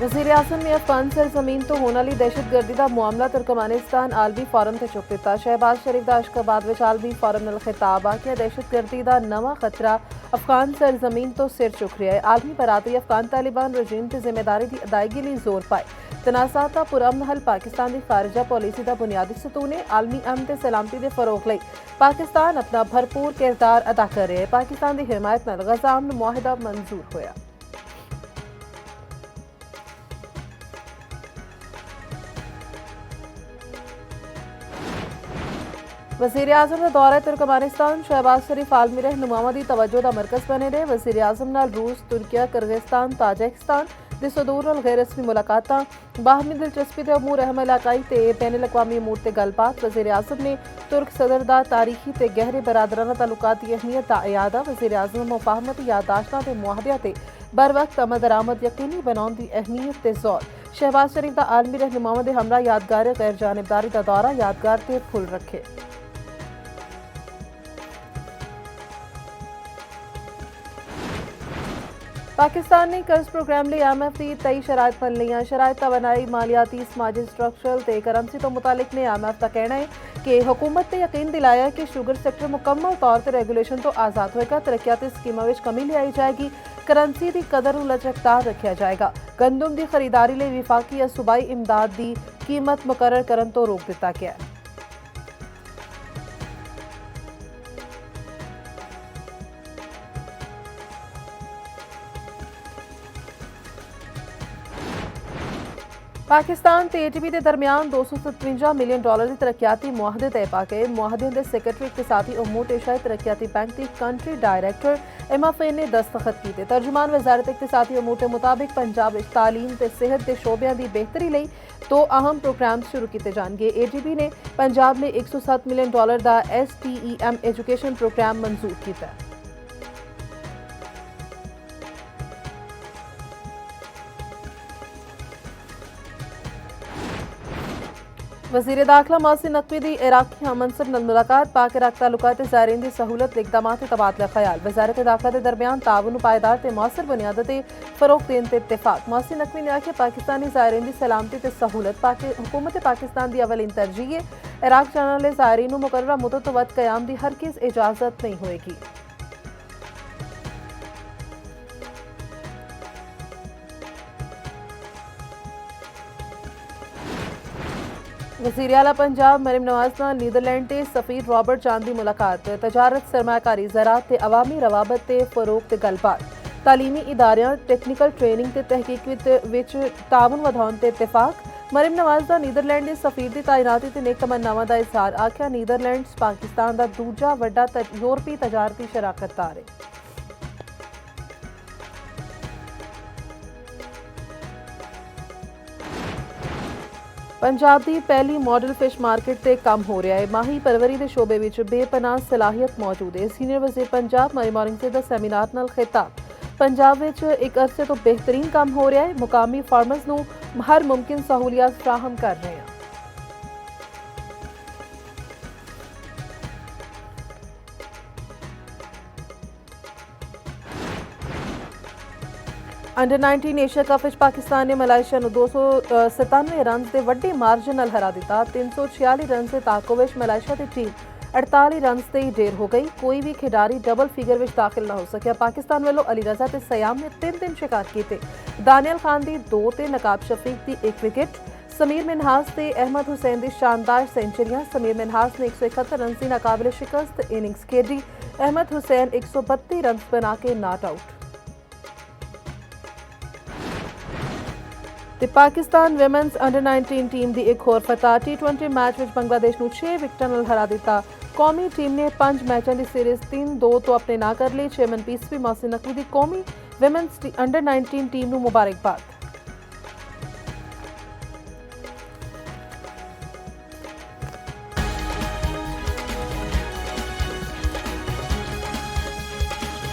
वज़ीर-ए-आज़म ने अफगान सरजमीन तो होने वाली दहशतगर्दी का मामला तुर्कमेनिस्तान आलमी फोरम से चुक दिता। शहबाज शरीफ का अशकाबाद विच आलमी फोरम नाल खिताब आखिया दहशतगर्दी का नवा खतरा अफगान सरजमीन तो सिर चुक रहा है। आलमी बरादरी अफगान तालिबान रजीम की जिम्मेदारी की अदायगी लिए जोर पाए। तनाज़ात का पुरअमन हल पाकिस्तान की खारजा पॉलिसी का बुनियादी सतून है। आलमी अमन ते सलामती के फरोग लई पाकिस्तान अपना भरपूर किरदार अदा कर रहा है। पाकिस्तान की हिमायत नाल गजा अमन मुआहिदा मंजूर होया। वज़ीर-ए-आज़म का दौरा तुर्कमेनिस्तान शहबाज शरीफ आलमी रहनुमावां दी तवज्जो का मरकज बने रहे। वज़ीर-ए-आज़म नाल रूस, तुर्किया, किर्गिस्तान, ताजिकिस्तान दे सदूर नाल गैर रस्मी मुलाकातां, बाहमी दिलचस्पी ते अमूर अहम इलाकाई ते बैन अवी अमूर ते गलबात। वज़ीर-ए-आज़म ने तुर्क सदर दा तारीखी ते गहरे बरादराना ताल्लुकात की अहमियत दा इयादा। वज़ीर-ए-आज़म मुफाहमती यादाश्तां ते मुआहदियां ते बर वक्त अमल दरामद यकीनी बनाउण दी अहमियत ते जोर। शहबाज शरीफ दा आलमी रहनुमावां दे हमला यादगार गैर जानिबदारी दा दौरा यादगार ते फुल रखे। पाकिस्तान ने कर्ज प्रोग्राम लिए IMF की तई शराइत बन लिया। शराइत तवानाई मालियाती समाजी स्ट्रक्चरल ते करंसी तो मुतालिक ने IMF का कहना है कि हुकूमत ने यकीन दिलाया कि शुगर सेक्टर मुकम्मल तौर पर रेगुलेशन तो आज़ाद होगा। तरक्याती स्कीमों में कमी ले आई जाएगी। करंसी की कदर लचकदार रखा जाएगा। गंदम की खरीदारी लिए विफाकी या सूबाई इमदाद की कीमत मुकर्रर करन तो रोक दिता गया है। पाकिस्तान ते ATP के दरमियान $257 मिलियन की तरक्याती मुआहदे तय पा गए। मुआहदे के सैकटरी इक़्तिसादी उमूर एशियाई तरक्याती बैंक की कंट्री डायरेक्टर एमा फेन ने दस्तखत किए। तर्जुमान वजारत इक़्तिसादी उमूर के मुताबिक पंजाब विच तालीम ते सेहत के शोबियां की बेहतरी लई दो अहम प्रोग्राम शुरू किए जाएंगे। ATP ने पंजाब में $107 मिलियन का STEM एजुकेशन प्रोग्राम मंजूर किया। वज़ीर दाखिला मोहसिन नकवी की इराकी हममनसब नाल मुलाकात। पाक इराक ताल्लुकात ज़ायरीन की सहूलत इकदामात तबादला ख्याल। वज़ारत दाखिला के दरमियान ताउन पायदार ते मौसर बुनियाद ते फरोग देने ते इत्तेफाक। मोहसिन नकवी ने आखिया पाकिस्तानी ज़ायरीन की सलामती ते सहूलत हुकूमत पाकिस्तान की अवलीन तरजीह है। इराक जाने वाले ज़ायरीन मुकर्ररा मुद्दत तो वद क़याम की हरगिज़ इजाज़त नहीं होएगी। वज़ीर आला पंजाब मरीम नवाज नाल नीदरलैंड के सफीर रॉबर्ट जान की मुलाकात। तजारत, सरमाकारी, ज़राअत ते अवामी रवाबत ते फरोग ते गलबात। तालीमी इदारियां टेक्निकल ट्रेनिंग ते तहकीक विच ताउन वधाउण ते इत्तेफाक। मरीम नवाज का नीदरलैंड के सफीर की तैनाती ते नेक तमन्नावां का इजहार। आखिया नीदरलैंड्स पाकिस्तान का दूजा वड्डा यूरोपी तजारती शराकतदार है। पंजाब की पहली मॉडल फिश मार्केट से काम हो रहा है। माही परवरी के शोबे में बेपनाह सलाहियत मौजूद है। सीनियर वज़ीर पंजाब मरी मॉर्निंग का सैमीनार नाल खिताब। पंजाब में एक अरसे तो बेहतरीन काम हो रहा है। मुकामी फार्मर्स नूं हर मुमकिन सहूलियत फ्राहम कर रहे हैं। अंडर 19 एशिया कप विच पाकिस्तान ने मलाइशिया नूं 297 रन के वड्डे मार्जिन नाल हरा दिता। 346 रन से ताको विच मलाइशिया की टीम 48 रन से ही ढेर हो गई। कोई भी खिडारी डबल फिगर विच दाखिल ना हो सकिया। पाकिस्तान वालों अली रजा ते सयाम ने 3 शिकार किए। दानियल खान की 2 ते नकाब शफीक की 1 विकेट। समीर मिनहास ते अहमद हुसैन की शानदार सेंचुरियां। समीर मिनहास ने 171 रन की नाकाबिले शिकस्त इनिंग्स खेडी। अहमद हुसैन 132 रन बना के नॉट आउट। ते पाकिस्तान विमेंस अंडर 19 टीम की एक होर फतह। T20 मैच में बांग्लादेश को 6 विकेटां नाल हरा दिता। कौमी टीम ने 5 मैचों की सीरीज़ 3-2 तो अपने ना कर ली। चेयरमैन पीसीबी मोहसिन नकवी की कौमी विमेंस अंडर 19 टीम को मुबारकबाद।